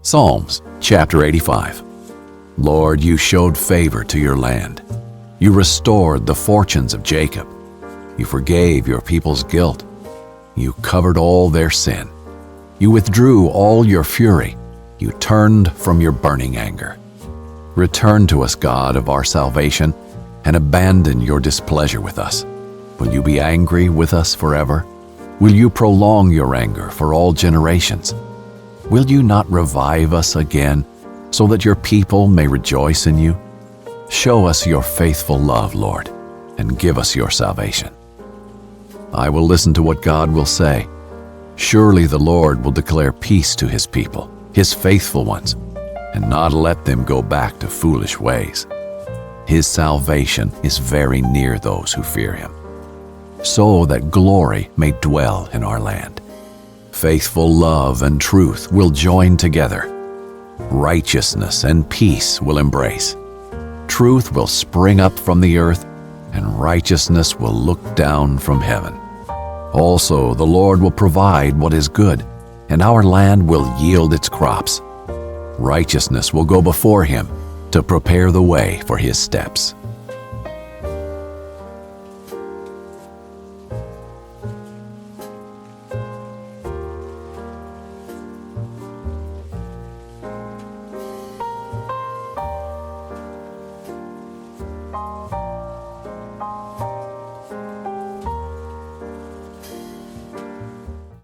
Psalms chapter 85. Lord, you showed favor to your land. You restored the fortunes of Jacob. You forgave your people's guilt. You covered all their sin. You withdrew all your fury. You turned from your burning anger. Return to us, God of our salvation, and abandon your displeasure with us. Will you be angry with us forever? Will you prolong your anger for all generations? Will you not revive us again, so that your people may rejoice in you? Show us your faithful love, Lord, and give us your salvation. I will listen to what God will say. Surely the Lord will declare peace to his people, his faithful ones, and not let them go back to foolish ways. His salvation is very near those who fear him, so that glory may dwell in our land. Faithful love and truth will join together. Righteousness and peace will embrace. Truth will spring up from the earth, and righteousness will look down from heaven. Also, the Lord will provide what is good, and our land will yield its crops. Righteousness will go before him to prepare the way for his steps.